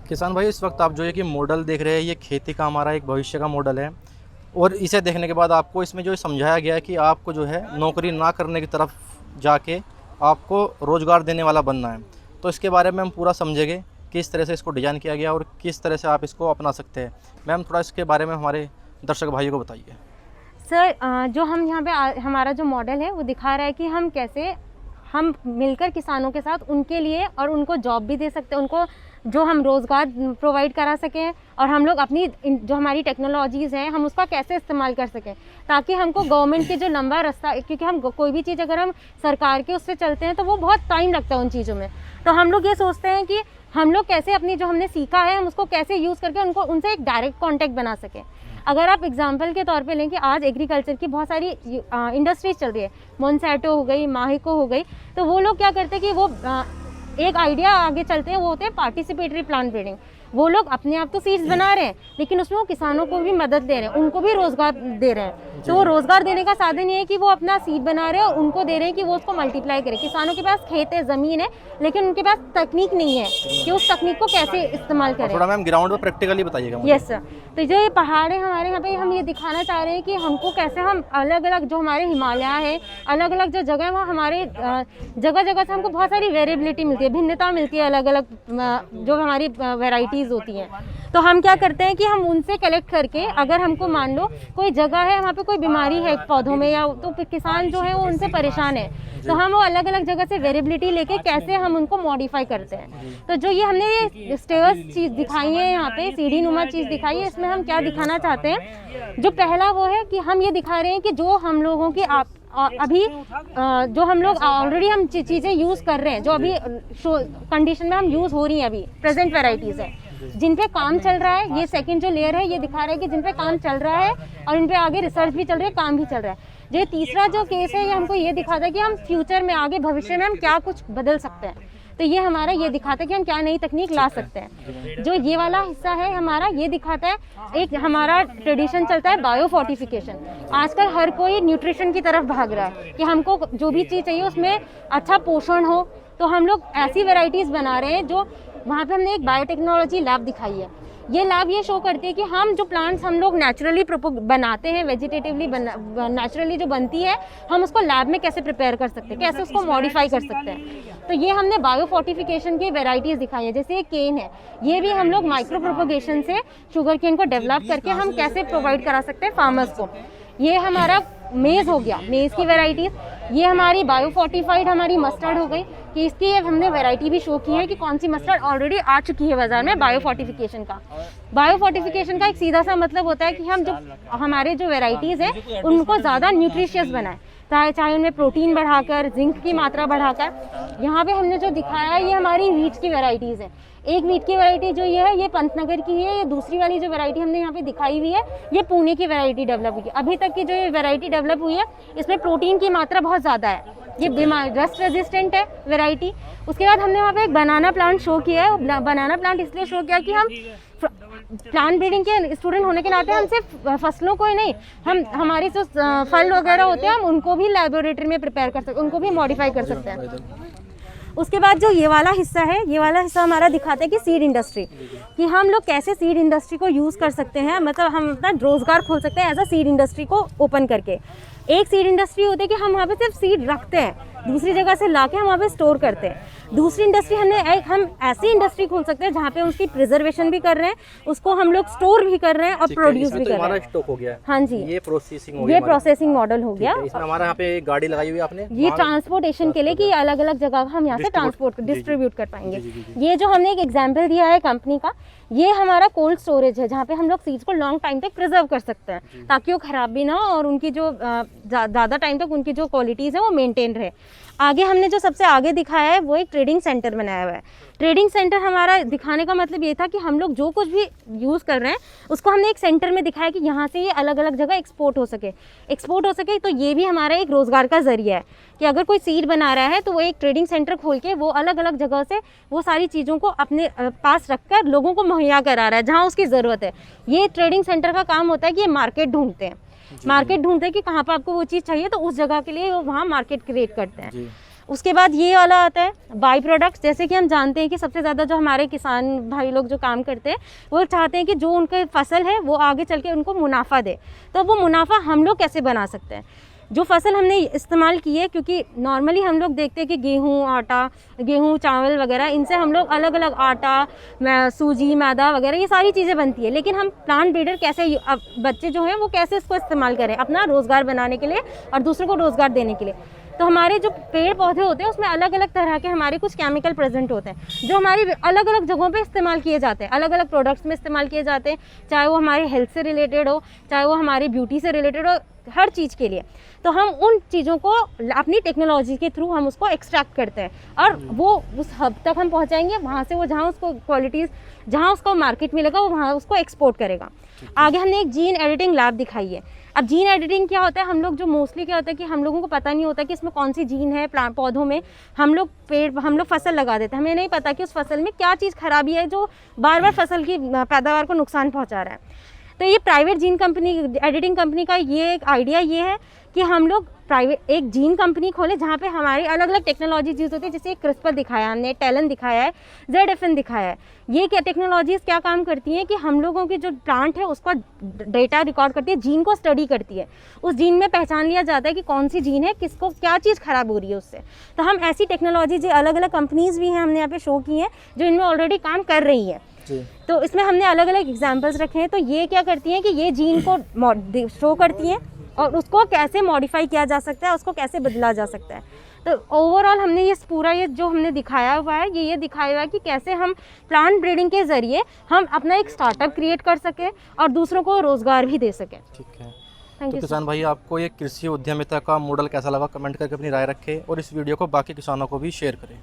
किसान भाई, इस वक्त आप जो है कि मॉडल देख रहे हैं, ये खेती का हमारा एक भविष्य का मॉडल है। और इसे देखने के बाद आपको इसमें जो समझाया गया है कि आपको जो है नौकरी ना करने की तरफ जाके आपको रोज़गार देने वाला बनना है। तो इसके बारे में हम पूरा समझेंगे किस तरह से इसको डिज़ाइन किया गया और किस तरह से आप इसको अपना सकते हैं। मैम, थोड़ा इसके बारे में हमारे दर्शक भाइयों को बताइए। सर, जो हम यहाँ पे हमारा जो मॉडल है वो दिखा रहा है कि हम कैसे हम मिलकर किसानों के साथ उनके लिए और उनको जॉब भी दे सकते हैं, उनको जो हम रोज़गार प्रोवाइड करा सकें, और हम लोग अपनी जो हमारी टेक्नोलॉजीज़ हैं हम उसका कैसे इस्तेमाल कर सकें, ताकि हमको गवर्नमेंट के जो लंबा रास्ता, क्योंकि हम कोई भी चीज़ अगर हम सरकार के उससे चलते हैं तो वो बहुत टाइम लगता है उन चीज़ों में। तो हम लोग ये सोचते हैं कि हम लोग कैसे अपनी जो हमने सीखा है हम उसको कैसे यूज़ करके उनको उनसे एक डायरेक्ट कॉन्टैक्ट बना सकें। अगर आप एग्जाम्पल के तौर पे लें कि आज एग्रीकल्चर की बहुत सारी इंडस्ट्रीज चल रही है, मोनसैटो हो गई, माहिको हो गई, तो वो लोग क्या करते हैं कि वो एक आइडिया आगे चलते हैं, वो होते हैं पार्टिसिपेटरी प्लांट ब्रीडिंग। वो लोग अपने आप तो सीड्स बना रहे हैं, लेकिन उसमें वो किसानों को भी मदद दे रहे हैं, उनको भी रोजगार दे रहे हैं। तो वो रोजगार देने का साधन ये है कि वो अपना सीड बना रहे हैं और उनको दे रहे हैं कि वो उसको मल्टीप्लाई करें। किसानों के पास खेत है, ज़मीन है, लेकिन उनके पास तकनीक नहीं है कि उस तकनीक को कैसे इस्तेमाल करें। थोड़ा मैम ग्राउंड में प्रैक्टिकली बताइएगा। Yes sir. तो जो ये पहाड़ है हमारे यहाँ पे, हम ये दिखाना चाह रहे हैं कि हमको कैसे हम अलग अलग जो हमारे हिमालय है, अलग अलग जो जगह है वहाँ हमारे जगह जगह से हमको बहुत सारी वेरिएबिलिटी मिलती है, भिन्नता मिलती है, अलग अलग जो हमारी वेराइटीज़ होती हैं। तो हम क्या करते हैं कि हम उनसे कलेक्ट करके, अगर हमको मान लो कोई जगह है वहाँ पे कोई बीमारी है पौधों में, या तो किसान जो है वो उनसे परेशान है, तो हम वो अलग अलग जगह से वेरिएबिलिटी लेके कैसे हम उनको मॉडिफाई करते हैं। तो जो ये हमने ये स्टेयर्स चीज़ दिखाई है, यहाँ पे सीढ़ी नुमा चीज़ दिखाई है, इसमें हम क्या दिखाना चाहते हैं, जो पहला वो है कि हम ये दिखा रहे हैं कि जो हम लोगों की अभी जो हम लोग ऑलरेडी हम चीज़ें यूज़ कर रहे हैं, जो अभी कंडीशन में हम यूज़ हो रही हैं, अभी प्रेजेंट वेराइटीज़ है जिन पे काम चल रहा है। ये सेकंड जो लेयर है ये दिखा रहा है कि जिन पे काम चल रहा है और इन पे आगे रिसर्च भी चल रही है, काम भी चल रहा है। जो तीसरा जो केस है ये हमको ये दिखाता है कि हम फ्यूचर में, आगे भविष्य में हम क्या कुछ बदल सकते हैं। तो ये हमारा ये दिखाता है कि हम क्या नई तकनीक ला सकते हैं। जो ये वाला हिस्सा है हमारा, ये दिखाता है, एक हमारा ट्रेडिशन चलता है बायो फोर्टिफिकेशन। आजकल हर कोई न्यूट्रिशन की तरफ भाग रहा है कि हमको जो भी चीज़ चाहिए उसमें अच्छा पोषण हो, तो हम लोग ऐसी वेराइटीज़ बना रहे हैं। जो वहाँ पे हमने एक बायोटेक्नोलॉजी लैब दिखाई है। ये लैब ये शो करती है कि हम जो प्लांट्स हम लोग नेचुरली बनाते हैं, वेजिटेटिवली नेचुरली जो बनती है, हम उसको लैब में कैसे प्रिपेयर कर सकते हैं, कैसे उसको मॉडिफाई कर सकते हैं। तो ये हमने बायो फोर्टिफिकेशन की वेराइटीज़ दिखाई है। जैसे ये केन है, ये भी हम लोग माइक्रो प्रोपोगेशन से शुगर केन को डेवलप करके हम कैसे प्रोवाइड करा सकते हैं फार्मर्स को। ये हमारा मेज़ हो गया, मेज़ की वेराइटीज़। ये हमारी बायो फोर्टिफाइड हमारी मस्टर्ड हो गई कि इसकी हमने वैरायटी भी शो की है कि कौन सी मस्टर्ड ऑलरेडी आ चुकी है बाजार में बायो फोर्टिफिकेशन का। बायो फोर्टिफिकेशन का एक सीधा सा मतलब होता है कि हम जो हमारे जो वेराइटीज़ हैं उनको ज़्यादा न्यूट्रिशियस बनाएं, चाहे उनमें प्रोटीन बढ़ाकर, जिंक की मात्रा बढ़ाकर। यहाँ पे हमने जो दिखाया है ये हमारी वीट की वेराइटीज़ है। एक वीट की वैरायटी जो ये है ये पंतनगर की है। ये दूसरी वाली जो वैरायटी हमने यहाँ पे दिखाई हुई है ये पुणे की वैरायटी डेवलप हुई है। अभी तक की जो ये वैरायटी डेवलप हुई है इसमें प्रोटीन की मात्रा बहुत ज़्यादा है, ये बीमार रस्ट रेजिस्टेंट है वैरायटी। उसके बाद हमने वहाँ पे एक बनाना प्लांट शो किया है। बनाना प्लांट इसलिए शो किया कि हम प्लांट ब्रीडिंग के स्टूडेंट होने के नाते हम सिर्फ फसलों को ही नहीं, हम हमारे जो फल वगैरह होते हैं हम उनको भी लेबोरेटरी में प्रिपेयर कर सकते हैं, उनको भी मॉडिफाई कर सकते हैं। उसके बाद जो ये वाला हिस्सा है, ये वाला हिस्सा हमारा दिखाता है कि सीड इंडस्ट्री, कि हम लोग कैसे सीड इंडस्ट्री को यूज़ कर सकते हैं, मतलब हम अपना रोज़गार खोल सकते हैं एज अ सीड इंडस्ट्री को ओपन करके। एक सीड इंडस्ट्री होती है कि हम वहाँ पे सिर्फ सीड रखते हैं, दूसरी जगह से लाके हम वहाँ पे स्टोर करते हैं। दूसरी इंडस्ट्री हम ऐसी इंडस्ट्री खोल सकते हैं जहाँ पे उसकी प्रिजर्वेशन भी कर रहे हैं, उसको हम लोग स्टोर भी कर रहे हैं और प्रोड्यूस भी कर रहे हैं। स्टॉक हो गया। हाँ जी, ये प्रोसेसिंग हो गया, ये प्रोसेसिंग मॉडल हो गया। इसमें हमारा यहाँ पे गाड़ी लगाई हुई है आपने, ये ट्रांसपोर्टेशन के लिए कि अलग अलग जगह हम यहाँ से ट्रांसपोर्ट डिस्ट्रीब्यूट कर पाएंगे। ये जो हमने एक एग्जाम्पल दिया है कंपनी का, ये हमारा कोल्ड स्टोरेज है जहाँ पे हम लोग सीड्स को लॉन्ग टाइम तक प्रिजर्व कर सकते हैं ताकि वो खराब भी ना हो और उनकी जो ज़्यादा टाइम तक उनकी जो क्वालिटीज़ है वो मेंटेन रहे। आगे हमने जो सबसे आगे दिखाया है वो एक ट्रेडिंग सेंटर बनाया हुआ है। ट्रेडिंग सेंटर हमारा दिखाने का मतलब ये था कि हम लोग जो कुछ भी यूज़ कर रहे हैं उसको हमने एक सेंटर में दिखाया कि यहाँ से ये अलग अलग जगह एक्सपोर्ट हो सके। तो ये भी हमारा एक रोज़गार का ज़रिया है कि अगर कोई सीड बना रहा है तो वो एक ट्रेडिंग सेंटर खोल के वो अलग अलग जगह से वो सारी चीज़ों को अपने पास रखकर लोगों को मुहैया करा रहा है जहाँ उसकी ज़रूरत है। ये ट्रेडिंग सेंटर का काम होता है कि ये मार्केट ढूंढते हैं कि कहाँ पर आपको वो चीज़ चाहिए तो उस जगह के लिए वो वहाँ मार्केट क्रिएट करते हैं। उसके बाद ये वाला आता है बाई प्रोडक्ट्स। जैसे कि हम जानते हैं कि सबसे ज़्यादा जो हमारे किसान भाई लोग जो काम करते हैं वो चाहते हैं कि जो उनकी फसल है वो आगे चल के उनको मुनाफा दे। तो वो मुनाफा हम लोग कैसे बना सकते हैं? जो फसल हमने इस्तेमाल की है, क्योंकि नॉर्मली हम लोग देखते हैं कि गेहूँ चावल वगैरह, इनसे हम लोग अलग अलग आटा, सूजी, मैदा वगैरह ये सारी चीज़ें बनती है। लेकिन हम प्लांट ब्रीडर कैसे, अब बच्चे जो हैं वो कैसे इसको इस्तेमाल करें अपना रोज़गार बनाने के लिए और दूसरों को रोज़गार देने के लिए। तो हमारे जो पेड़ पौधे होते हैं उसमें अलग अलग तरह के हमारे कुछ केमिकल प्रेजेंट होते हैं जो हमारी अलग अलग जगहों पे इस्तेमाल किए जाते हैं, अलग अलग प्रोडक्ट्स में इस्तेमाल किए जाते हैं, चाहे वो हमारे हेल्थ से रिलेटेड हो, चाहे वो हमारी ब्यूटी से रिलेटेड हो, हर चीज़ के लिए। तो हम उन चीज़ों को अपनी टेक्नोलॉजी के थ्रू हम उसको एक्सट्रैक्ट करते हैं और वो उस हब तक हम पहुंचाएंगे, वहाँ से वो जहाँ उसको क्वालिटीज़, जहाँ उसको मार्केट मिलेगा वो वहाँ उसको एक्सपोर्ट करेगा। आगे हमने एक जीन एडिटिंग लैब दिखाई है। अब जीन एडिटिंग क्या होता है, हम लोग जो मोस्टली क्या होता है कि हम लोगों को पता नहीं होता कि इसमें कौन सी जीन है पौधों में। हम लोग फसल लगा देते हैं, हमें नहीं पता कि उस फसल में क्या चीज़ खराबी है जो बार बार फसल की पैदावार को नुकसान पहुंचा रहा है। तो ये private gene company, editing company का ये एक आइडिया ये है कि हम लोग प्राइवेट एक जीन कंपनी खोले जहाँ पे हमारी अलग अलग टेक्नोलॉजी यूज़ होती है। जैसे क्रिस्पर दिखाया हमने, टैलन दिखाया है, ZFN दिखाया है। ये क्या टेक्नोलॉजीज़ क्या काम करती हैं कि हम लोगों की जो प्लांट है उसका डेटा रिकॉर्ड करती है, जीन को स्टडी करती है। उस जीन में पहचान लिया जाता है कि कौन सी जीन है, किसको क्या चीज़ ख़राब हो रही है उससे। तो हम ऐसी टेक्नोलॉजी जो अलग अलग कंपनीज़ भी हैं हमने यहाँ पे शो की हैं जो इनमें ऑलरेडी काम कर रही है। तो इसमें हमने अलग अलग एग्जाम्पल्स रखे हैं। तो ये क्या करती हैं कि ये जीन को शो करती हैं और उसको कैसे मॉडिफाई किया जा सकता है, उसको कैसे बदला जा सकता है। तो ओवरऑल हमने ये पूरा ये जो हमने दिखाया हुआ है ये दिखाया हुआ है कि कैसे हम प्लांट ब्रीडिंग के ज़रिए हम अपना एक स्टार्टअप क्रिएट कर सकें और दूसरों को रोज़गार भी दे सकें। ठीक है। थैंक तो यू। किसान भाई, आपको ये कृषि उद्यमिता का मॉडल कैसा लगा, कमेंट करके अपनी राय रखें और इस वीडियो को बाकी किसानों को भी शेयर करें।